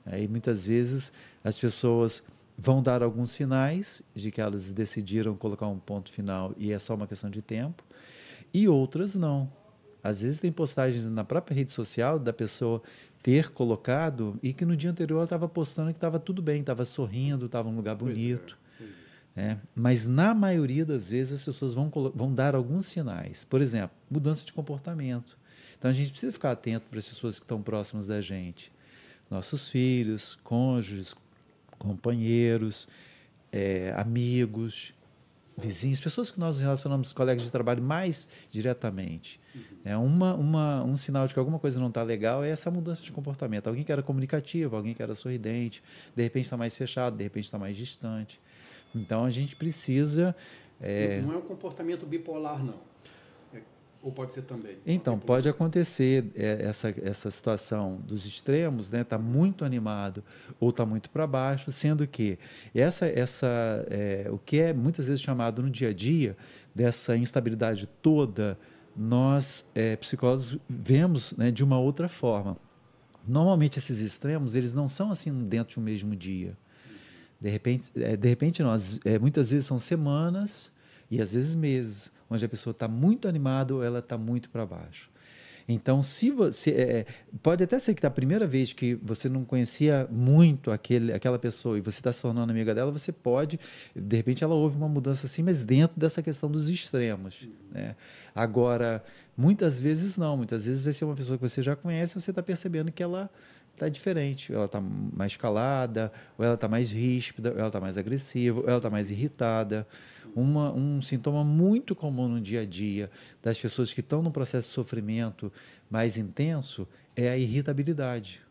Aí muitas vezes as pessoas vão dar alguns sinais de que elas decidiram colocar um ponto final e é só uma questão de tempo, e outras não. Às vezes tem postagens na própria rede social da pessoa ter colocado e que no dia anterior ela estava postando que estava tudo bem, estava sorrindo, estava num lugar bonito. Mas na maioria das vezes as pessoas vão dar alguns sinais. Por exemplo, mudança de comportamento. Então a gente precisa ficar atento para as pessoas que estão próximas da gente. Nossos filhos, cônjuges, companheiros, amigos, vizinhos, pessoas que nós nos relacionamos, colegas de trabalho mais diretamente. Um sinal de que alguma coisa não está legal é essa mudança de comportamento. Alguém que era comunicativo, alguém que era sorridente, de repente está mais fechado, de repente está mais distante. Então, a gente precisa... Não é um comportamento bipolar, não. Ou pode ser também? Então, pode acontecer essa situação dos extremos, né? Está muito animado ou está muito para baixo, sendo que o que é muitas vezes chamado no dia a dia, dessa instabilidade toda, nós, psicólogos, vemos, né, de uma outra forma. Normalmente, esses extremos, eles não são assim dentro de um mesmo dia. De repente muitas vezes são semanas e às vezes meses, onde a pessoa está muito animada ou ela está muito para baixo. Então, se você pode até ser que da primeira vez que você não conhecia muito aquela pessoa e você está se tornando amiga dela, você pode, de repente ela houve uma mudança assim, mas dentro dessa questão dos extremos, né? Agora, muitas vezes não, muitas vezes vai ser uma pessoa que você já conhece e você está percebendo que ela está diferente, ela está mais calada, ou ela está mais ríspida, ou ela está mais agressiva, ou ela está mais irritada. Um sintoma muito comum no dia a dia das pessoas que estão num processo de sofrimento mais intenso é a irritabilidade.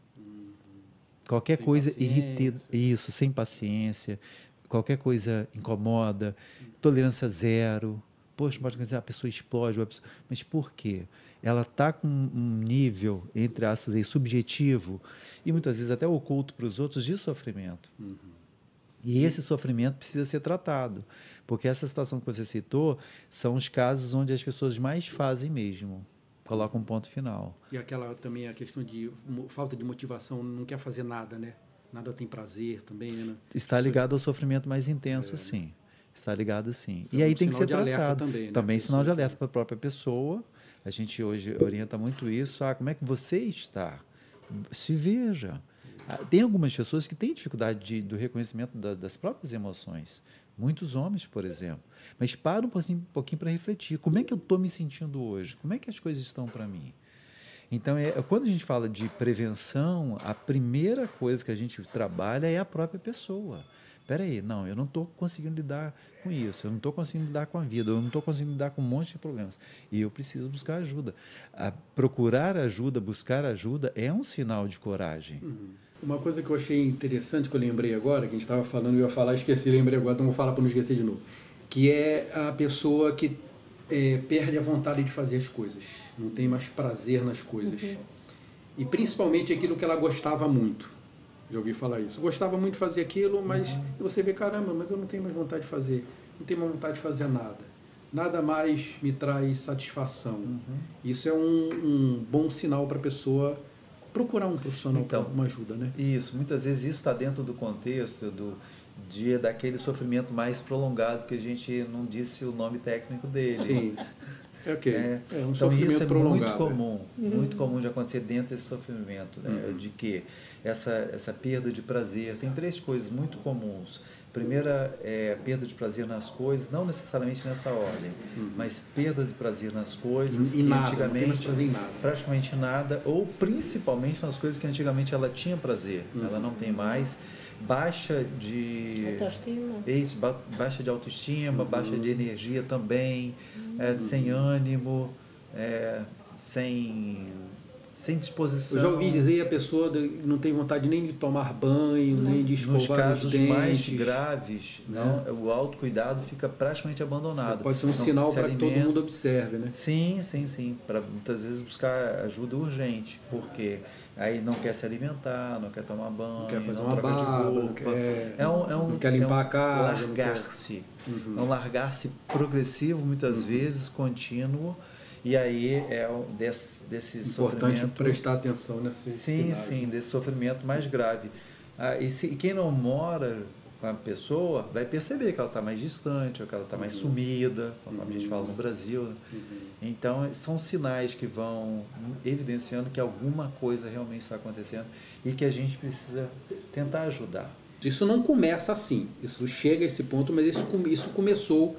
Qualquer coisa irrita, isso, sem paciência, qualquer coisa incomoda, tolerância zero. Poxa, pode dizer, a pessoa explode, mas por quê? Ela está com um nível, entre aspas, aí, subjetivo e muitas vezes até oculto para os outros de sofrimento. E esse sofrimento precisa ser tratado, porque essa situação que você citou são os casos onde as pessoas mais fazem mesmo, colocam um ponto final. E aquela também a questão de falta de motivação, não quer fazer nada, né? Nada tem prazer também, né? Está ligado ao sofrimento mais intenso, sim. Está ligado, sim. E aí tem que ser tratado. Também, né? Também sinal de alerta para a própria pessoa. A gente hoje orienta muito isso. Como é que você está? Se veja. Tem algumas pessoas que têm dificuldade do reconhecimento das próprias emoções. Muitos homens, por exemplo. Mas para um pouquinho para refletir. Como é que eu estou me sentindo hoje? Como é que as coisas estão para mim? Então, quando a gente fala de prevenção, a primeira coisa que a gente trabalha é a própria pessoa. Espera aí, não, eu não estou conseguindo lidar com isso, eu não estou conseguindo lidar com a vida, eu não estou conseguindo lidar com um monte de problemas. E eu preciso buscar ajuda. Procurar ajuda, buscar ajuda é um sinal de coragem. Uma coisa que eu achei interessante, que eu lembrei agora, que a gente estava falando, eu ia falar, esqueci, lembrei agora, então vou falar para não esquecer de novo, que é a pessoa que perde a vontade de fazer as coisas, não tem mais prazer nas coisas. E principalmente aquilo que ela gostava muito. Já ouvi falar isso. Eu gostava muito de fazer aquilo, mas você vê, caramba, mas eu não tenho mais vontade de fazer. Não tenho mais vontade de fazer nada. Nada mais me traz satisfação. Isso é um bom sinal para a pessoa procurar um profissional, então, uma ajuda, né? Isso. Muitas vezes isso está dentro do contexto daquele sofrimento mais prolongado que a gente não disse o nome técnico dele. Sim. Um então isso é muito comum de acontecer dentro desse sofrimento, né? De que essa perda de prazer. Tem 3 coisas muito comuns. Primeira é perda de prazer nas coisas, não necessariamente nessa ordem, mas perda de prazer nas coisas que antigamente praticamente nada, ou principalmente nas coisas que antigamente ela tinha prazer, ela não tem mais. Baixa de autoestima, baixa de autoestima, baixa de energia também, sem ânimo, sem disposição. Eu já ouvi dizer a pessoa não tem vontade nem de tomar banho, nem de escovar os dentes. Nos casos mais graves, o autocuidado fica praticamente abandonado. Pode ser um sinal para que todo mundo observe, né? Sim. Para muitas vezes buscar ajuda urgente, porque aí não quer se alimentar, não quer tomar banho, não quer fazer uma barba, não quer limpar a casa. Largar-se. É um largar-se progressivo, muitas vezes, contínuo, E aí desse Importante sofrimento... prestar atenção nesses sinais. Sim, desse sofrimento mais grave. E quem não mora com a pessoa vai perceber que ela está mais distante, ou que ela está mais sumida, conforme a gente fala no Brasil. Né? Então, são sinais que vão evidenciando que alguma coisa realmente está acontecendo e que a gente precisa tentar ajudar. Isso não começa assim, isso chega a esse ponto, mas isso começou,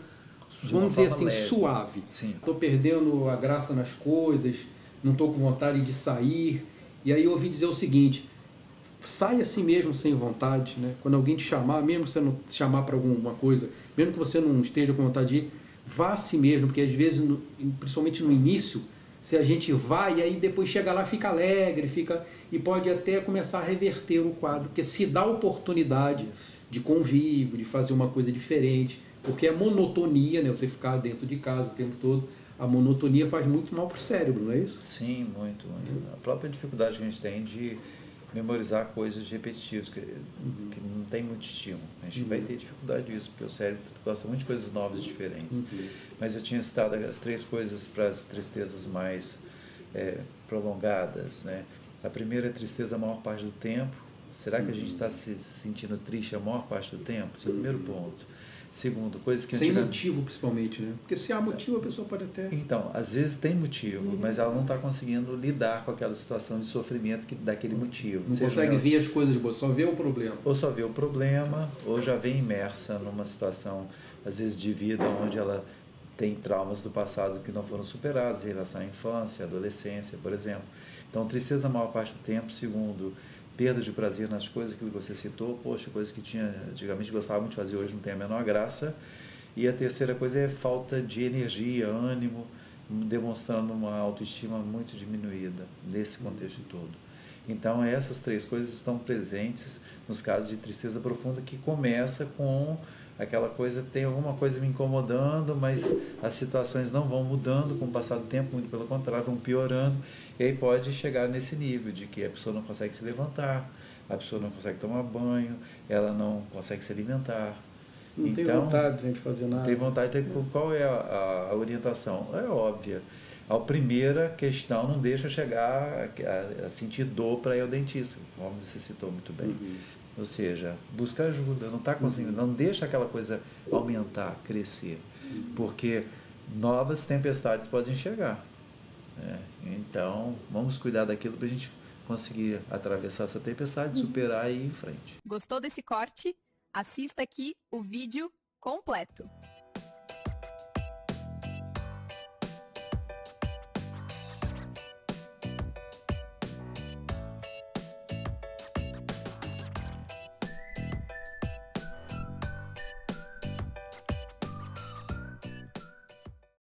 vamos dizer assim, leve. Suave. Estou perdendo a graça nas coisas, não estou com vontade de sair. E aí eu ouvi dizer o seguinte: sai assim mesmo, sem vontade, né? Quando alguém te chamar, mesmo que você não te chamar para alguma coisa, mesmo que você não esteja com vontade de ir, vá assim mesmo, porque às vezes, principalmente no início, se a gente vai e aí depois chega lá, fica alegre, e pode até começar a reverter o quadro, porque se dá oportunidade de convívio, de fazer uma coisa diferente, porque a monotonia, né? Você ficar dentro de casa o tempo todo, a monotonia faz muito mal para o cérebro, não é isso? Sim, muito. A própria dificuldade que a gente tem de memorizar coisas repetitivas, que não tem muito estímulo. A gente vai ter dificuldade disso, porque o cérebro gosta muito de coisas novas e diferentes. Mas eu tinha citado as 3 coisas para as tristezas mais prolongadas. Né? A primeira é a tristeza a maior parte do tempo. Será que a gente está se sentindo triste a maior parte do tempo? Esse é o primeiro ponto. Segundo, coisas que... Sem motivo, principalmente, né? Porque se há motivo, a pessoa pode até... Então, às vezes tem motivo, mas ela não está conseguindo lidar com aquela situação de sofrimento daquele motivo. Não consegue ver as coisas boas, só vê o problema. Ou só vê o problema, ou já vem imersa numa situação, às vezes, de vida onde ela tem traumas do passado que não foram superados em relação à infância, adolescência, por exemplo. Então, tristeza a maior parte do tempo. Segundo, perda de prazer nas coisas, aquilo que você citou, poxa, coisas que antigamente gostava muito de fazer, hoje não tem a menor graça. E a terceira coisa é falta de energia, ânimo, demonstrando uma autoestima muito diminuída nesse contexto todo. Então, essas 3 coisas estão presentes nos casos de tristeza profunda, que começa com aquela coisa, tem alguma coisa me incomodando, mas as situações não vão mudando com o passar do tempo, muito pelo contrário, vão piorando, e aí pode chegar nesse nível de que a pessoa não consegue se levantar, a pessoa não consegue tomar banho, ela não consegue se alimentar. Não tem vontade de fazer nada. Não tem vontade. Qual é a orientação? É óbvia. A primeira questão, não deixa chegar a sentir dor para ir ao dentista, como você citou muito bem. Ou seja, busca ajuda, não está conseguindo, não deixa aquela coisa aumentar, crescer, porque novas tempestades podem chegar. Então, vamos cuidar daquilo para a gente conseguir atravessar essa tempestade, superar e ir em frente. Gostou desse corte? Assista aqui o vídeo completo.